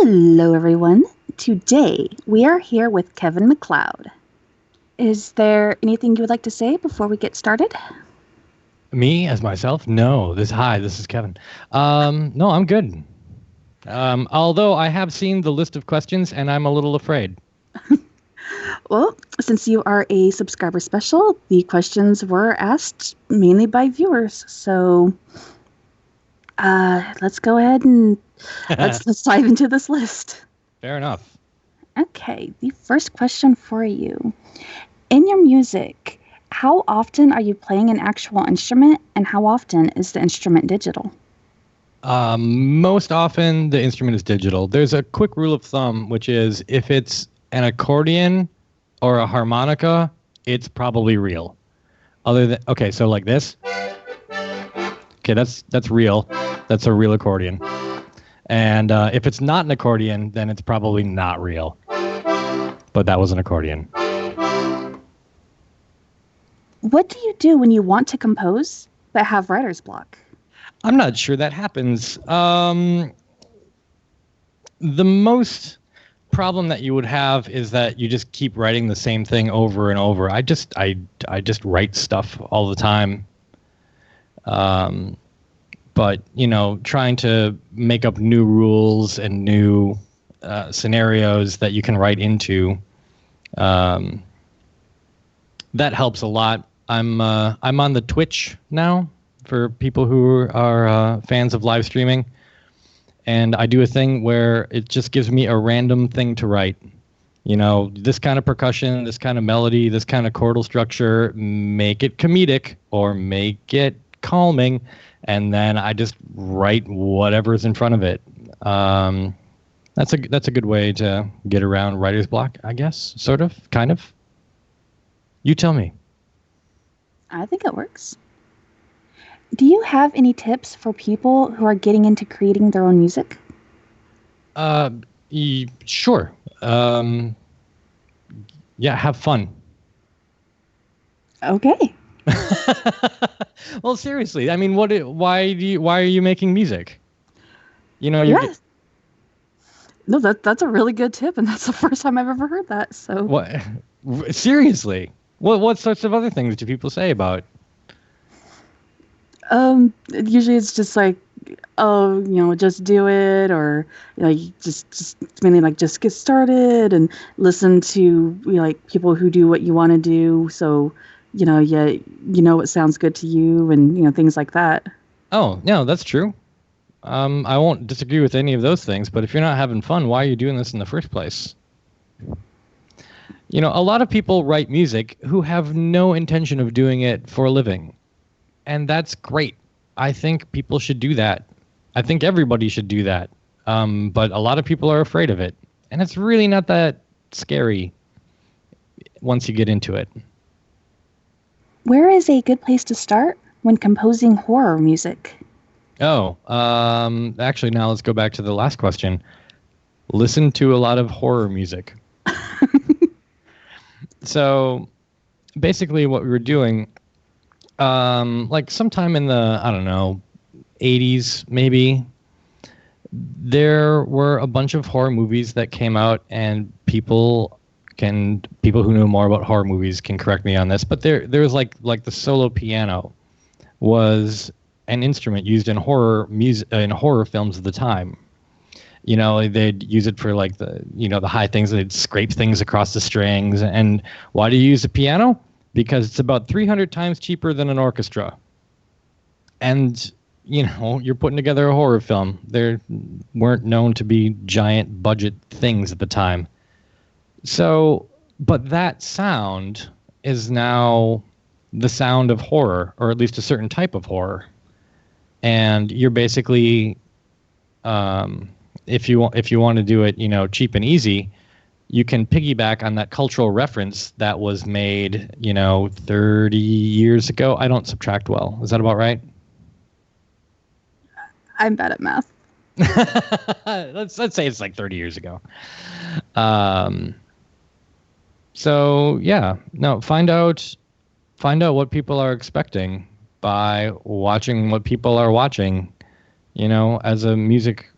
Hello, everyone. Today we are here with Kevin MacLeod. Is there anything you would like to say before we get started? Me as myself? No. This is Kevin. No, I'm good. Although I have seen the list of questions and I'm a little afraid. Well, since you are a subscriber special, the questions were asked mainly by viewers. So let's go ahead and let's dive into this list. Fair enough. Okay, the first question for you. In your music, how often are you playing an actual instrument and how often is the instrument digital? Most often the instrument is digital. There's a quick rule of thumb, which is if it's an accordion or a harmonica, it's probably real. Okay, so like this. Okay, that's real. That's a real accordion. And if it's not an accordion, then it's probably not real. But that was an accordion. What do you do when you want to compose but have writer's block? I'm not sure that happens. The most problem that you would have is that you just keep writing the same thing over and over. I just write stuff all the time. But, trying to make up new rules and new scenarios that you can write into, that helps a lot. I'm on the Twitch now for people who are fans of live streaming, and I do a thing where it just gives me a random thing to write. This kind of percussion, this kind of melody, this kind of chordal structure, make it comedic or make it calming, and then I just write whatever's in front of it. That's a good way to get around writer's block, I guess. Sort of, kind of. You tell me. I think it works. Do you have any tips for people who are getting into creating their own music? Sure. Yeah, have fun. Okay. Well, seriously, I mean, why are you making music? Yes. No, that's a really good tip, and that's the first time I've ever heard that. So what? Seriously, what sorts of other things do people say about? Usually it's just like, oh, just do it, or just mainly like just get started and listen to like people who do what you want to do. So what sounds good to you, and things like that. Oh, no, that's true. I won't disagree with any of those things, but if you're not having fun, why are you doing this in the first place? A lot of people write music who have no intention of doing it for a living. And that's great. I think people should do that. I think everybody should do that. But a lot of people are afraid of it. And it's really not that scary once you get into it. Where is a good place to start when composing horror music? Oh, actually, now let's go back to the last question. Listen to a lot of horror music. So basically what we were doing, like sometime in the, I don't know, 80s maybe, there were a bunch of horror movies that came out, and people who know more about horror movies can correct me on this, but there was like the solo piano was an instrument used in horror films of the time. They'd use it for like the high things. They'd scrape things across the strings. And why do you use a piano? Because it's about 300 times cheaper than an orchestra. And, you're putting together a horror film. There weren't known to be giant budget things at the time. So, but that sound is now the sound of horror, or at least a certain type of horror. And you're basically, if you want to do it, cheap and easy, you can piggyback on that cultural reference that was made, 30 years ago. I don't subtract well. Is that about right? I'm bad at math. Let's say it's like 30 years ago. So yeah, no, find out what people are expecting by watching what people are watching, as a music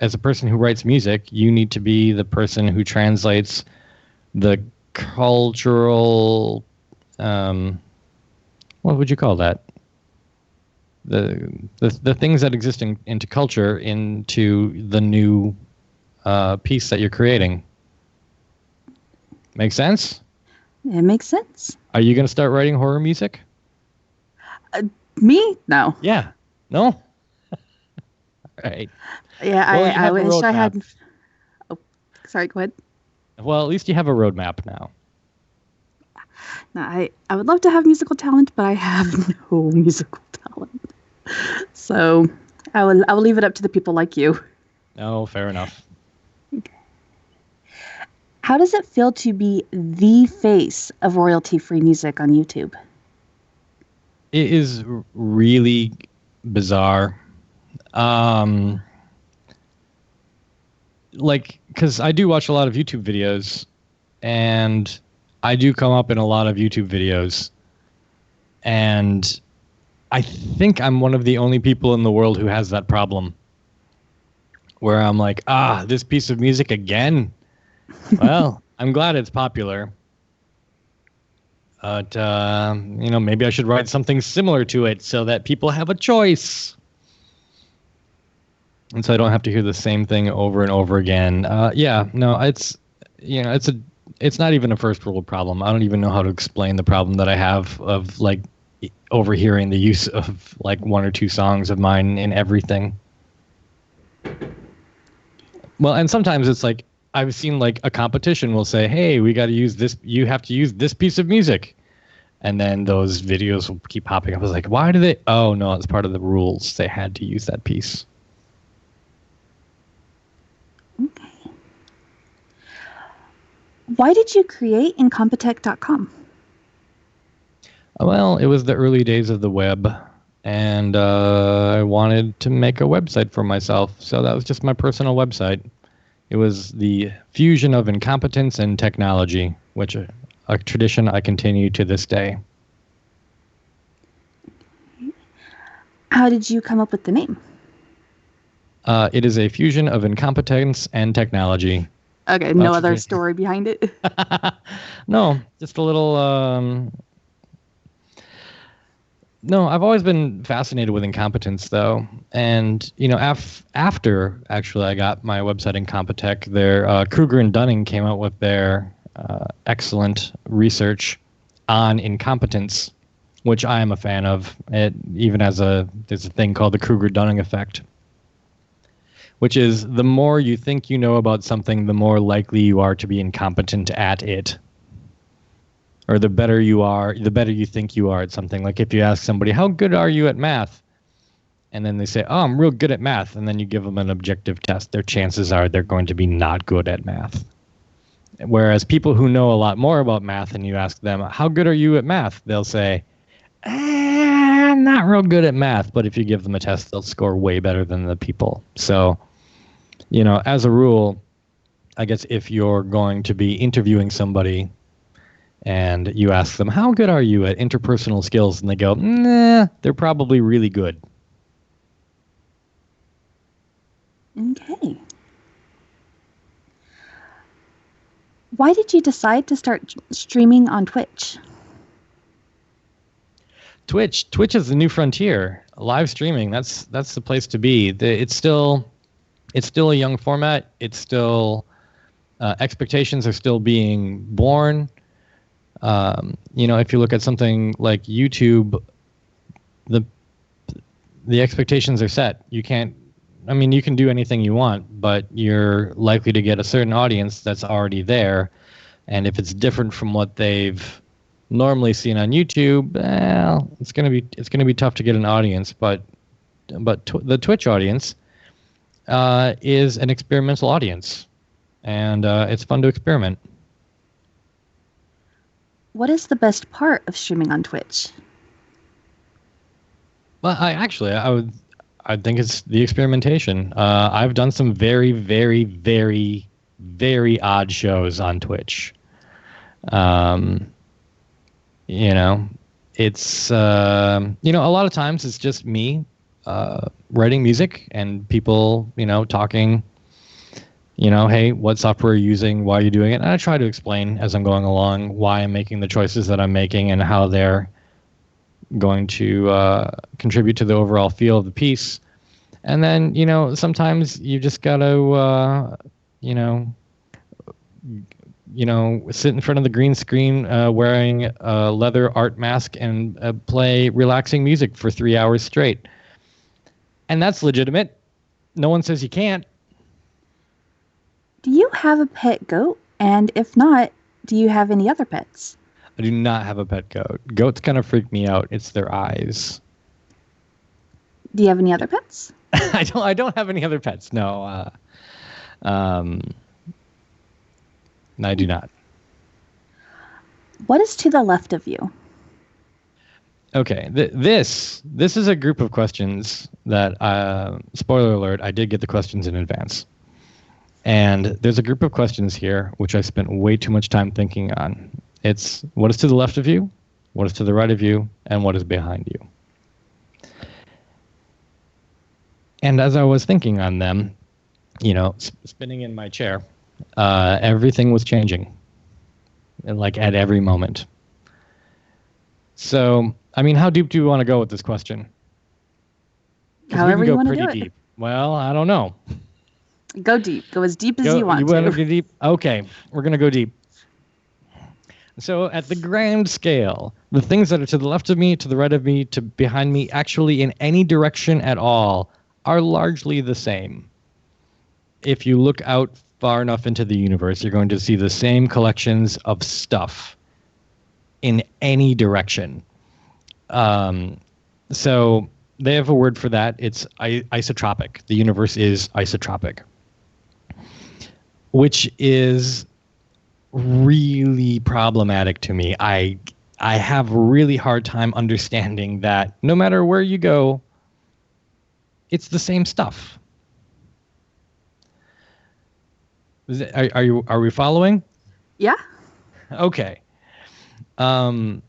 as a person who writes music, you need to be the person who translates the cultural, what would you call that? The things that exist into culture into the new piece that you're creating. Make sense? It makes sense. Are you going to start writing horror music? Me? No. Yeah. No? All right. Yeah, Well, you I have a wish I had. roadmap. Oh, sorry, go ahead. Well, at least you have a roadmap now. No, I would love to have musical talent, but I have no musical talent. So I will leave it up to the people like you. Oh, fair enough. How does it feel to be the face of royalty-free music on YouTube? It is really bizarre. Because I do watch a lot of YouTube videos, and I do come up in a lot of YouTube videos, and I think I'm one of the only people in the world who has that problem, where I'm like, this piece of music again? Well, I'm glad it's popular. But, maybe I should write something similar to it so that people have a choice. And so I don't have to hear the same thing over and over again. It's not even a first world problem. I don't even know how to explain the problem that I have of like overhearing the use of like one or two songs of mine in everything. Well, and sometimes it's like I've seen like a competition will say, "Hey, we got to use this. You have to use this piece of music." And then those videos will keep popping up. I was like, "Why do they?" Oh, no, it's part of the rules. They had to use that piece. Okay. Why did you create Incompetech.com? Well, it was the early days of the web, and I wanted to make a website for myself. So that was just my personal website. It was the fusion of incompetence and technology, which a tradition I continue to this day. How did you come up with the name? It is a fusion of incompetence and technology. Okay, no other story behind it? No, just a little... No, I've always been fascinated with incompetence, though. And, after, actually, I got my website Incompetech, Kruger and Dunning came out with their excellent research on incompetence, which I am a fan of. It even there's a thing called the Kruger-Dunning effect, which is the more you think you know about something, the more likely you are to be incompetent at it. Or the better you are, the better you think you are at something. Like if you ask somebody, how good are you at math? And then they say, oh, I'm real good at math. And then you give them an objective test. Their chances are they're going to be not good at math. Whereas people who know a lot more about math and you ask them, how good are you at math? They'll say, I'm not real good at math. But if you give them a test, they'll score way better than the people. So, as a rule, I guess if you're going to be interviewing somebody and you ask them, how good are you at interpersonal skills? And they go, nah, they're probably really good. Okay. Why did you decide to start streaming on Twitch? Twitch is the new frontier. Live streaming, that's the place to be. It's still a young format. It's still expectations are still being born. If you look at something like YouTube, the expectations are set. You can do anything you want, but you're likely to get a certain audience that's already there. And if it's different from what they've normally seen on YouTube, well, it's gonna be tough to get an audience. But the Twitch audience is an experimental audience, and it's fun to experiment. What is the best part of streaming on Twitch? Well, I think it's the experimentation. I've done some very, very, very, very odd shows on Twitch. It's a lot of times it's just me writing music and people, talking Hey, what software are you using? Why are you doing it? And I try to explain as I'm going along why I'm making the choices that I'm making and how they're going to contribute to the overall feel of the piece. And then, sometimes you just got to, sit in front of the green screen wearing a leather art mask and play relaxing music for 3 hours straight. And that's legitimate. No one says you can't. Do you have a pet goat? And if not, do you have any other pets? I do not have a pet goat. Goats kind of freak me out. It's their eyes. Do you have any other pets? I don't have any other pets. No. I do not. What is to the left of you? Okay, this is a group of questions that, spoiler alert, I did get the questions in advance. And there's a group of questions here which I spent way too much time thinking on. It's what is to the left of you, what is to the right of you, and what is behind you. And as I was thinking on them, spinning in my chair, everything was changing, like at every moment. So, how deep do you want to go with this question? However you want to do it. Deep. Well, I don't know. Go deep. Go as deep as you want to. You want to go deep? Okay, we're going to go deep. So at the grand scale, the things that are to the left of me, to the right of me, to behind me, actually in any direction at all, are largely the same. If you look out far enough into the universe, you're going to see the same collections of stuff in any direction. So they have a word for that. It's isotropic. The universe is isotropic, which is really problematic to me. I have a really hard time understanding that no matter where you go, it's the same stuff. Are we following? Yeah. Okay. And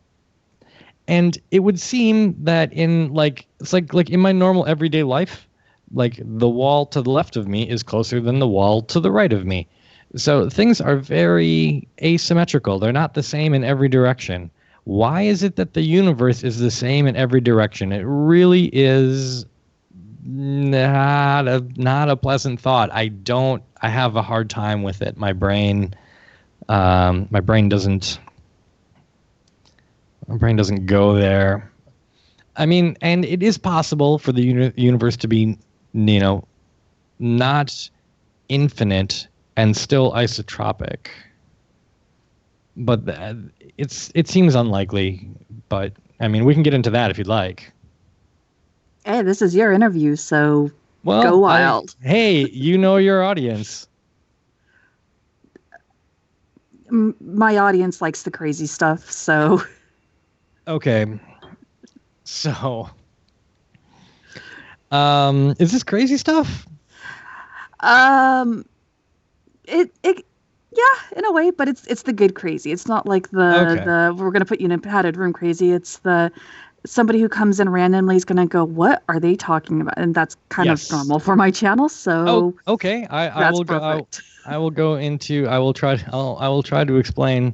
it would seem that in it's like in my normal everyday life, like the wall to the left of me is closer than the wall to the right of me. So things are very asymmetrical. They're not the same in every direction. Why is it that the universe is the same in every direction? It really is not a pleasant thought. I have a hard time with it. My brain doesn't go there. And it is possible for the universe to be, not infinite and still isotropic. But it seems unlikely. But we can get into that if you'd like. Hey, this is your interview, so go wild. Hey, your audience. My audience likes the crazy stuff, so. Okay. So, is this crazy stuff? Yeah, in a way, but it's the good crazy. It's not like the we're gonna put you in a padded room crazy. It's the somebody who comes in randomly is gonna go, what are they talking about? And that's kind of normal for my channel. So okay, I will go. I will go into. I will try to explain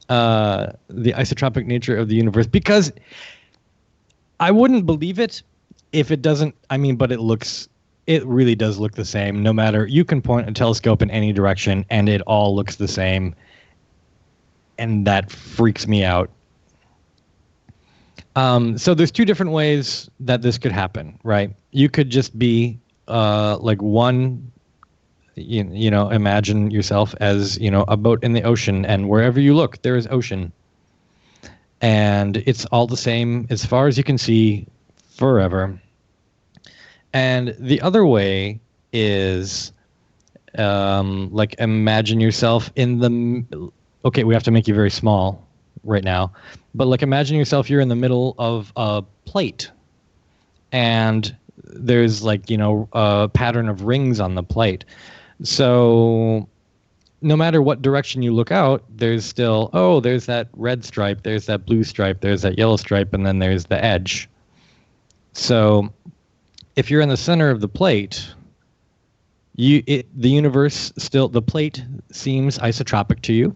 the isotropic nature of the universe, because I wouldn't believe it if it doesn't. But it really does look the same. No matter, you can point a telescope in any direction and it all looks the same, and that freaks me out. So there's two different ways that this could happen, right? You could just be like one. Imagine yourself as, a boat in the ocean, and wherever you look, there is ocean. And it's all the same as far as you can see forever. And the other way is, imagine yourself in the... Okay, we have to make you very small right now. But, imagine yourself, you're in the middle of a plate. And there's, a pattern of rings on the plate. So no matter what direction you look out, there's still, there's that red stripe, there's that blue stripe, there's that yellow stripe, and then there's the edge. So if you're in the center of the plate, The universe still, the plate seems isotropic to you,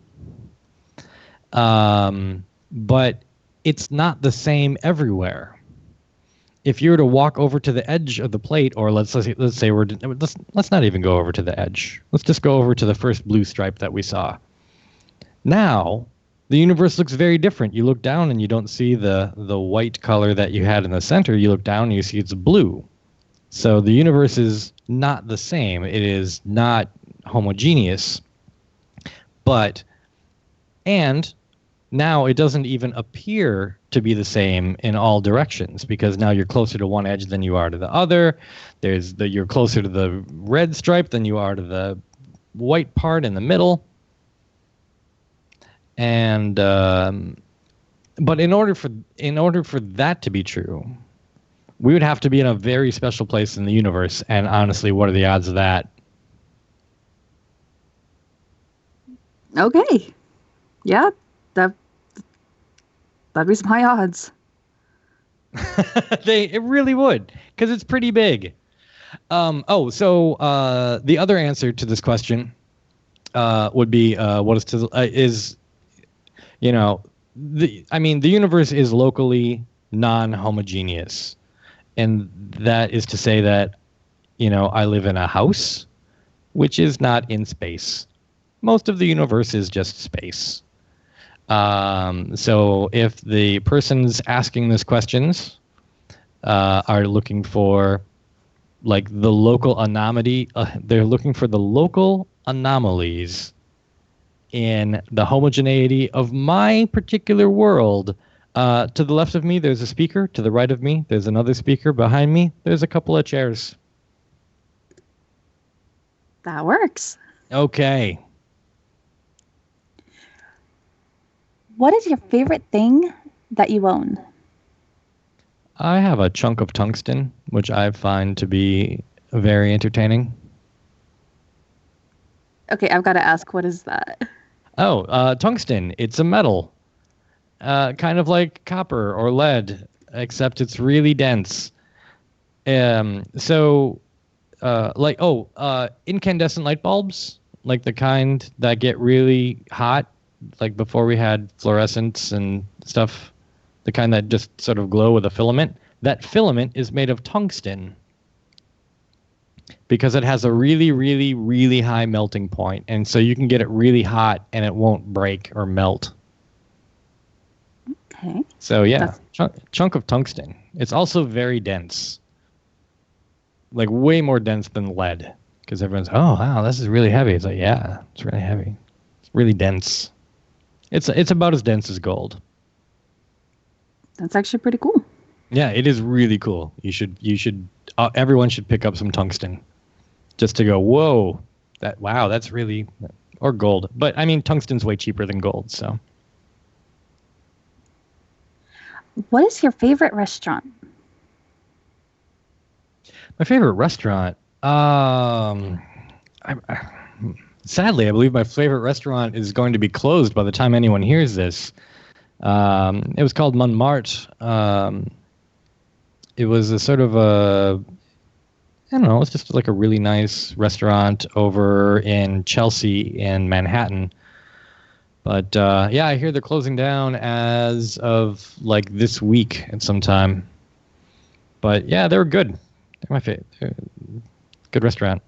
but it's not the same everywhere. If you were to walk over to the edge of the plate, or let's say let's not even go over to the edge. Let's just go over to the first blue stripe that we saw. Now, the universe looks very different. You look down and you don't see the white color that you had in the center. You look down and you see it's blue. So the universe is not the same. It is not homogeneous. And now it doesn't even appear to be the same in all directions, because now you're closer to one edge than you are to the other. You're closer to the red stripe than you are to the white part in the middle. And but in order for that to be true, we would have to be in a very special place in the universe. And honestly, what are the odds of that? Okay. Yeah, that'd be some high odds. It really would, because it's pretty big. So the other answer to this question would be what is the universe is locally non-homogeneous, and that is to say that I live in a house which is not in space. Most of the universe is just space. So if the persons asking these questions are looking for like the local anomaly, they're looking for the local anomalies in the homogeneity of my particular world. To the left of me, there's a speaker. To the right of me, there's another speaker. Behind me, there's a couple of chairs. That works. Okay. What is your favorite thing that you own? I have a chunk of tungsten, which I find to be very entertaining. Okay, I've got to ask, what is that? Oh, tungsten. It's a metal. Kind of like copper or lead, except it's really dense. Incandescent light bulbs, like the kind that get really hot, like before we had fluorescence and stuff, the kind that just sort of glow with a filament. That filament is made of tungsten because it has a really, really, really high melting point, and so you can get it really hot and it won't break or melt. Okay. So yeah, chunk of tungsten. It's also very dense, like way more dense than lead, because everyone's, oh wow, this is really heavy. It's like, yeah, it's really heavy. It's really dense. It's about as dense as gold. That's actually pretty cool. Yeah, it is really cool. You should everyone should pick up some tungsten, just to go, whoa, that's really, or gold. But I mean, tungsten's way cheaper than gold, so. What is your favorite restaurant? My favorite restaurant? Sadly, I believe my favorite restaurant is going to be closed by the time anyone hears this. It was called Montmartre. It was a sort of I don't know, it's just like a really nice restaurant over in Chelsea in Manhattan. But yeah, I hear they're closing down as of like this week at some time. But yeah, they were good. They're my favorite. Good restaurant.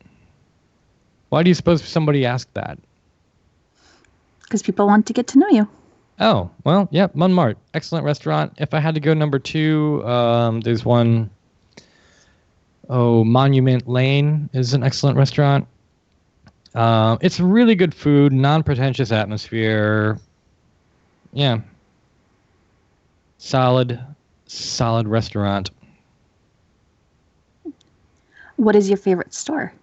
Why do you suppose somebody asked that? Because people want to get to know you. Oh, well, yeah, Montmartre. Excellent restaurant. If I had to go number 2, there's one. Oh, Monument Lane is an excellent restaurant. It's really good food, non-pretentious atmosphere. Yeah. Solid restaurant. What is your favorite store?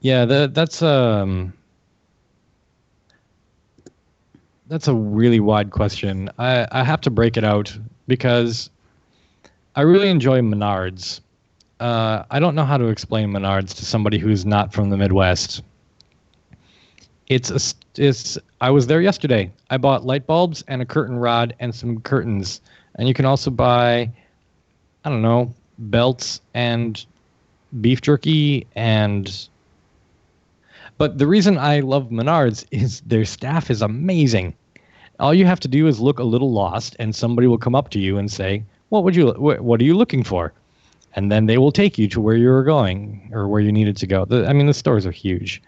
Yeah, that's a really wide question. I have to break it out because I really enjoy Menards. I don't know how to explain Menards to somebody who's not from the Midwest. I was there yesterday. I bought light bulbs and a curtain rod and some curtains. And you can also buy, I don't know, belts and beef jerky but the reason I love Menards is their staff is amazing. All you have to do is look a little lost, and somebody will come up to you and say, what are you looking for? And then they will take you to where you were going or where you needed to go. The stores are huge.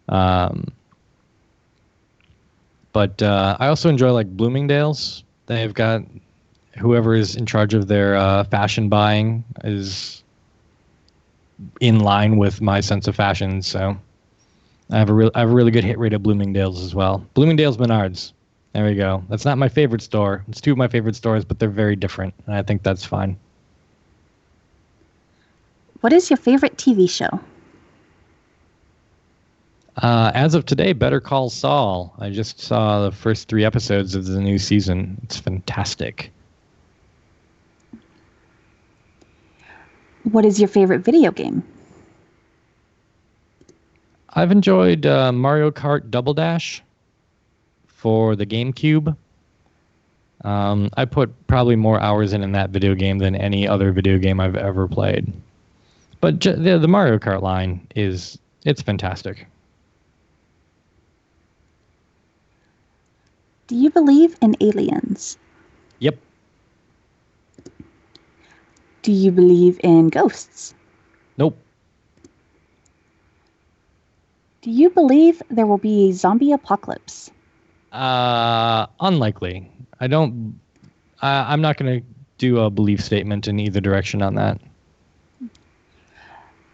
But I also enjoy like Bloomingdale's. They've got whoever is in charge of their fashion buying is in line with my sense of fashion. So I have a really good hit rate of Bloomingdale's as well. Bloomingdale's, Menards. There we go. That's not my favorite store. It's two of my favorite stores, but they're very different, and I think that's fine. What is your favorite TV show? As of today, Better Call Saul. I just saw the first 3 episodes of the new season. It's fantastic. What is your favorite video game? I've enjoyed Mario Kart Double Dash for the GameCube. I put probably more hours in that video game than any other video game I've ever played. But the Mario Kart line it's fantastic. Do you believe in aliens? Yep. Do you believe in ghosts? Nope. Do you believe there will be a zombie apocalypse? Unlikely. I'm not going to do a belief statement in either direction on that.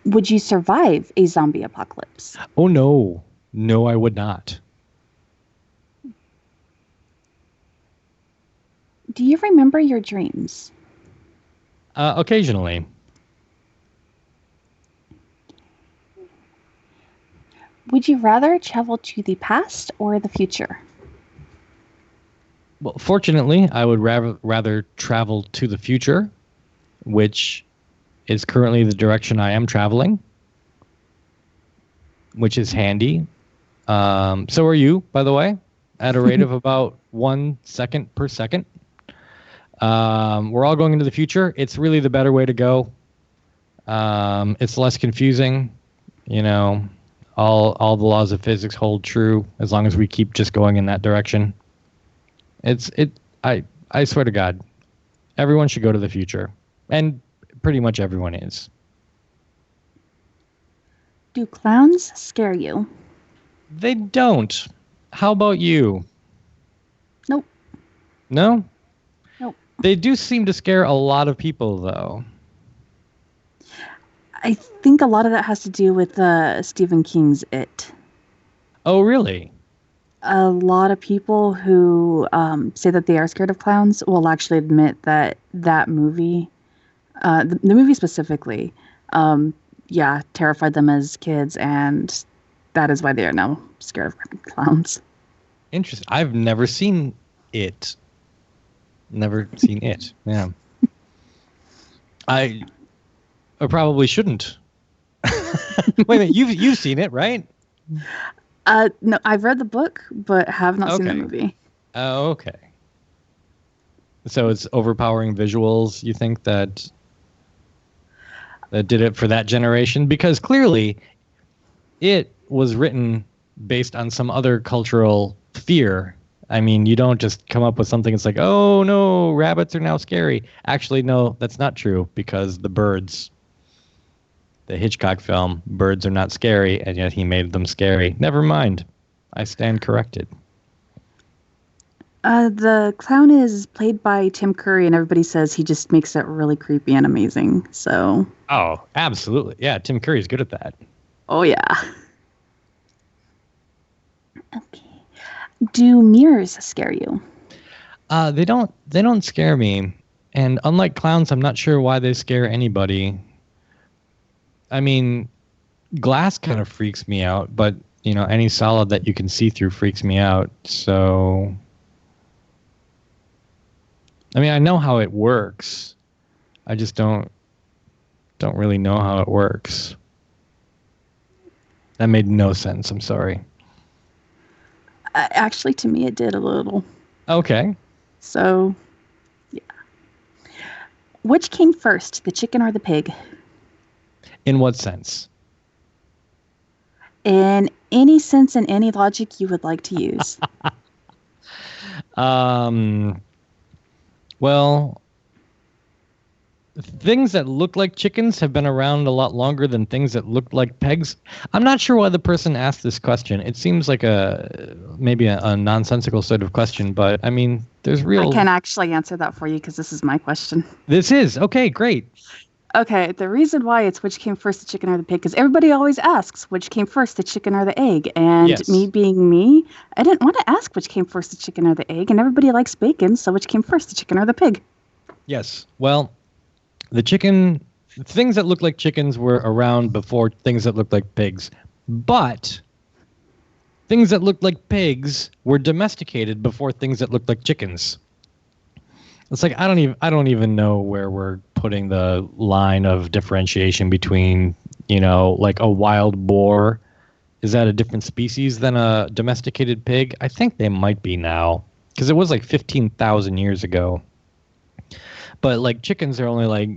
Would you survive a zombie apocalypse? Oh, no. No, I would not. Do you remember your dreams? Occasionally. Would you rather travel to the past or the future? Well, fortunately, I would rather travel to the future, which is currently the direction I am traveling, which is handy. So are you, by the way, at a rate of about 1 second per second. We're all going into the future. It's really the better way to go. It's less confusing. All the laws of physics hold true as long as we keep just going in that direction. I swear to God, everyone should go to the future. And pretty much everyone is. Do clowns scare you? They don't. How about you? Nope. No? Nope. They do seem to scare a lot of people, though. I think a lot of that has to do with Stephen King's It. Oh, really? A lot of people who say that they are scared of clowns will actually admit that movie, the movie specifically, terrified them as kids, and that is why they are now scared of clowns. Interesting. I've never seen it. Never seen it. Yeah. I probably shouldn't. Wait a minute. You've seen it, right? No, I've read the book, but have not seen the movie. Oh, okay. So it's overpowering visuals, you think, that did it for that generation? Because clearly it was written based on some other cultural fear. I mean, you don't just come up with something that's like, oh, no, rabbits are now scary. Actually, no, that's not true, because the birds, the Hitchcock film, birds are not scary, and yet he made them scary. Never mind. I stand corrected. The clown is played by Tim Curry, and everybody says he just makes it really creepy and amazing. So. Oh, absolutely. Yeah, Tim Curry's good at that. Oh, yeah. Okay. Do mirrors scare you? They don't scare me. And unlike clowns, I'm not sure why they scare anybody. I mean, glass kind of freaks me out, but any solid that you can see through freaks me out. So, I mean, I know how it works. I just don't really know how it works. That made no sense. I'm sorry. Actually, to me, it did a little. Okay. So, yeah. Which came first, the chicken or the pig? In what sense? In any sense and any logic you would like to use. Well, things that look like chickens have been around a lot longer than things that look like pegs. I'm not sure why the person asked this question. It seems like maybe a nonsensical sort of question, but I mean, there's real. I can actually answer that for you because this is my question. This is okay. Great. Okay, the reason why it's which came first, the chicken or the pig, because everybody always asks which came first, the chicken or the egg. And Yes. me being me, I didn't want to ask which came first, the chicken or the egg. And everybody likes bacon, so which came first, the chicken or the pig? Yes. Well, things that look like chickens were around before things that look like pigs. But things that looked like pigs were domesticated before things that looked like chickens. It's like I don't even know where we're putting the line of differentiation between, like a wild boar. Is that a different species than a domesticated pig? I think they might be now, because it was like 15,000 years ago. But like chickens are only like,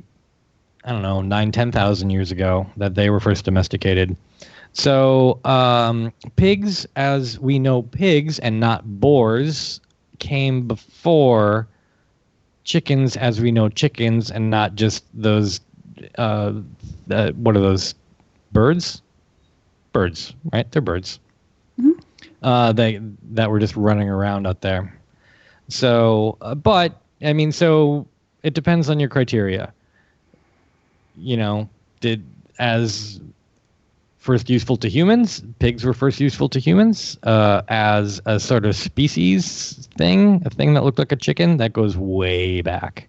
I don't know, 10,000 years ago that they were first domesticated. So pigs, as we know pigs and not boars, came before chickens as we know chickens and not just those, what are those, birds? Birds, right? They're birds. Mm-hmm. That were just running around out there. So, but, I mean, so it depends on your criteria. As first useful to humans, pigs were first useful to humans as a sort of species thing, a thing that looked like a chicken. That goes way back.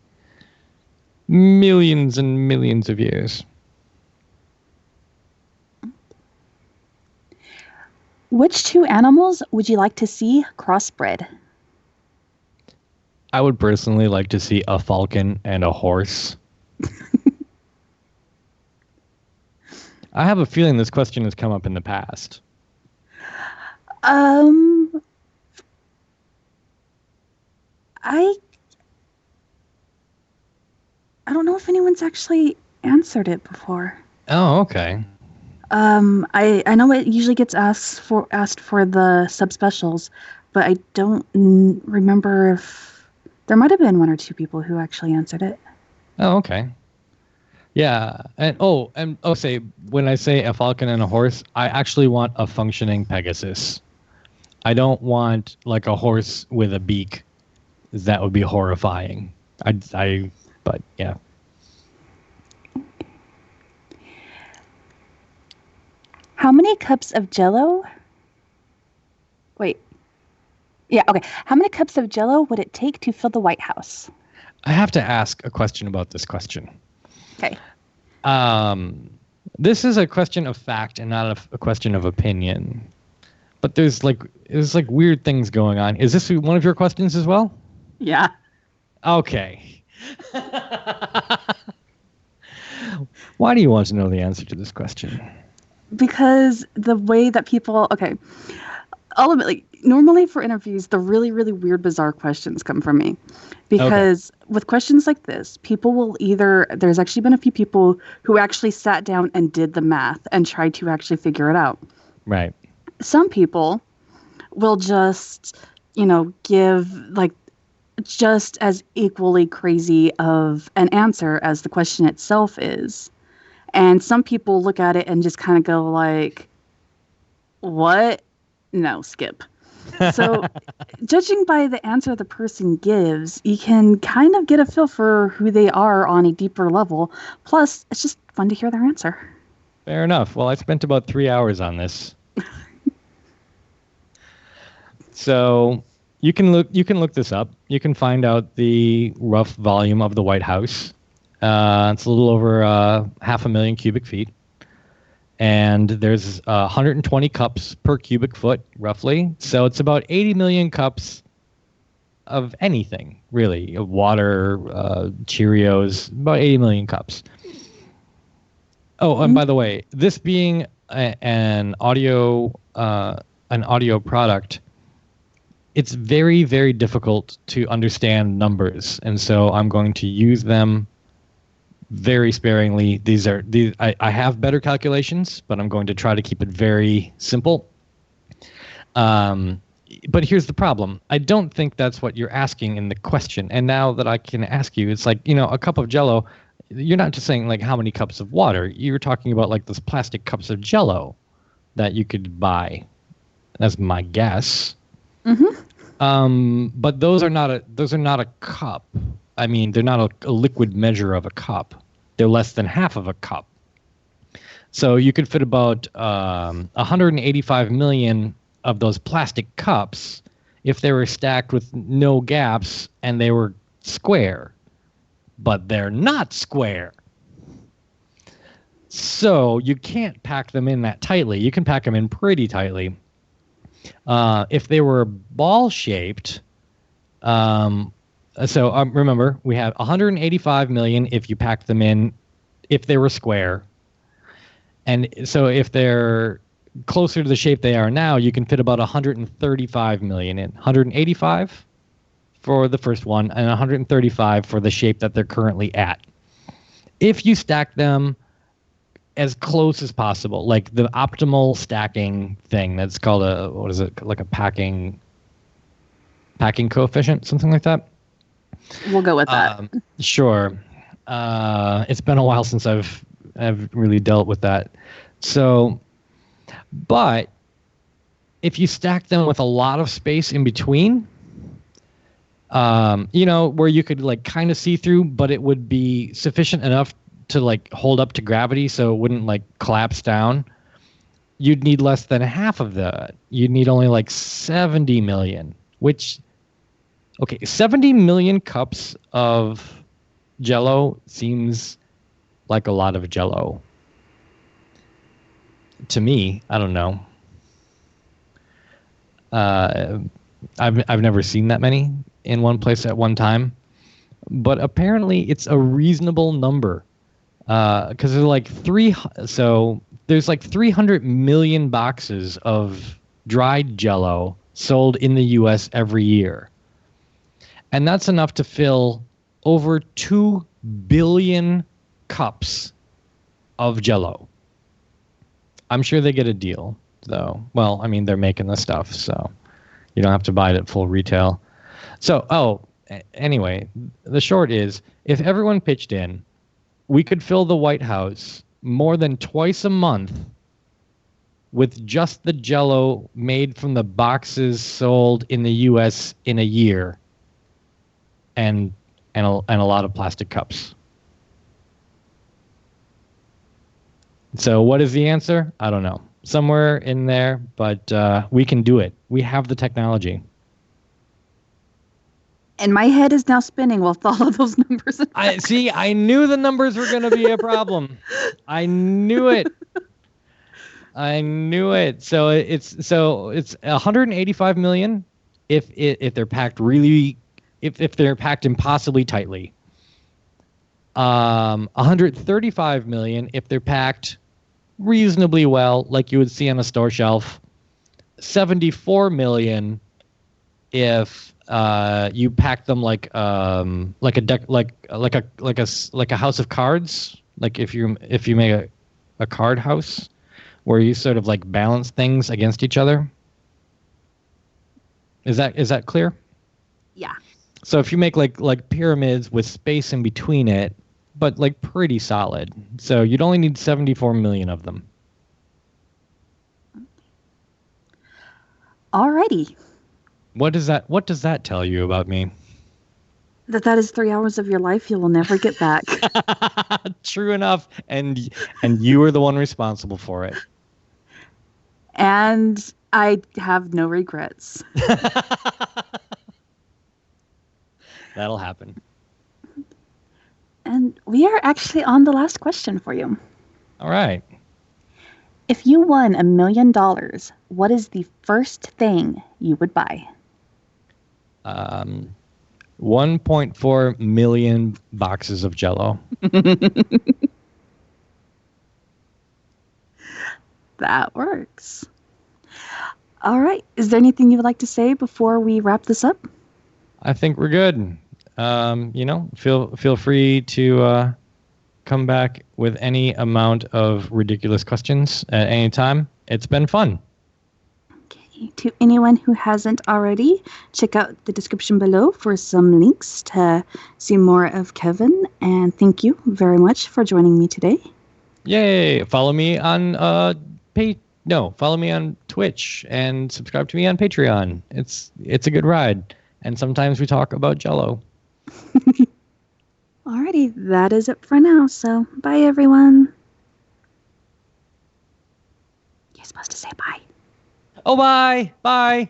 Millions and millions of years. Which two animals would you like to see crossbred? I would personally like to see a falcon and a horse. I have a feeling this question has come up in the past. I don't know if anyone's actually answered it before. Oh, okay. I know it usually gets asked for the subspecials, but I don't remember if there might have been one or two people who actually answered it. Oh, okay. Yeah, and say when I say a falcon and a horse, I actually want a functioning Pegasus. I don't want like a horse with a beak. That would be horrifying. But yeah. How many cups of Jello? Wait. Yeah, okay. How many cups of Jello would it take to fill the White House? I have to ask a question about this question. Okay. This is a question of fact and not a question of opinion. But there's weird things going on. Is this one of your questions as well? Yeah. Okay. Why do you want to know the answer to this question? Because the way that people, okay, ultimately, normally for interviews, the really, really weird, bizarre questions come from me. Because with questions like this, people will there's actually been a few people who actually sat down and did the math and tried to actually figure it out. Right. Some people will just, give like just as equally crazy of an answer as the question itself is. And some people look at it and just kind of go like, what? No, skip. So judging by the answer the person gives, you can kind of get a feel for who they are on a deeper level. Plus, it's just fun to hear their answer. Fair enough. Well, I spent about 3 hours on this. So you can look this up. You can find out the rough volume of the White House. It's a little over 500,000 cubic feet. And there's 120 cups per cubic foot, roughly. So it's about 80 million cups of anything, really. Of water, Cheerios, about 80 million cups. Oh, and by the way, this being an audio product, it's very, very difficult to understand numbers. And so I'm going to use them very sparingly. I have better calculations, but I'm going to try to keep it very simple. But here's the problem. I don't think that's what you're asking in the question. And now that I can ask you, it's like, a cup of Jell-O. You're not just saying like how many cups of water. You're talking about like those plastic cups of Jell-O that you could buy. That's my guess. But those are not a cup. I mean, they're not a liquid measure of a cup. They're less than half of a cup. So you could fit about 185 million of those plastic cups if they were stacked with no gaps and they were square. But they're not square. So you can't pack them in that tightly. You can pack them in pretty tightly. If they were ball-shaped, remember, we have 185 million if you packed them in, if they were square. And so if they're closer to the shape they are now, you can fit about 135 million in. 185 for the first one and 135 for the shape that they're currently at. If you stack them as close as possible, like the optimal stacking thing, that's called like a packing coefficient, something like that. We'll go with that. Sure. It's been a while since I've really dealt with that. So, but if you stack them with a lot of space in between, where you could like kind of see through, but it would be sufficient enough to like hold up to gravity so it wouldn't like collapse down, you'd need less than half of that. You'd need only like 70 million, which, okay, 70 million cups of Jell-O seems like a lot of Jell-O. To me, I don't know. I've never seen that many in one place at one time, but apparently it's a reasonable number. Because there's like 300 million boxes of dried Jell-O sold in the U.S. every year, and that's enough to fill over 2 billion cups of Jell-O. I'm sure they get a deal, though. Well, I mean, they're making the stuff, so you don't have to buy it at full retail. So, anyway, the short is, if everyone pitched in, we could fill the White House more than twice a month with just the Jell-O made from the boxes sold in the U.S. in a year, and a lot of plastic cups. So what is the answer? I don't know. Somewhere in there, but we can do it. We have the technology. And my head is now spinning with all of those numbers. I knew the numbers were going to be a problem. I knew it. So it's 185 million if they're packed if they're packed impossibly tightly. 135 million if they're packed reasonably well, like you would see on a store shelf. 74 million if you pack them like a house of cards, like if you make a card house where you sort of like balance things against each other. Is that clear? Yeah. So if you make like pyramids with space in between it, but like pretty solid, so you'd only need 74 million of them. Alrighty. What does that tell you about me? That is 3 hours of your life you will never get back. True enough, and you were the one responsible for it. And I have no regrets. That'll happen. And we are actually on the last question for you. All right. If you won $1 million, what is the first thing you would buy? 1.4 million boxes of Jell-O. That works. All right. Is there anything you would like to say before we wrap this up? I think we're good. Feel free to come back with any amount of ridiculous questions at any time. It's been fun. Okay. To anyone who hasn't already, check out the description below for some links to see more of Kevin. And thank you very much for joining me today. Yay! Follow me on follow me on Twitch and subscribe to me on Patreon. It's a good ride. And sometimes we talk about Jell-O. Alrighty, that is it for now. So bye, everyone. You're supposed to say bye. Oh, bye! Bye!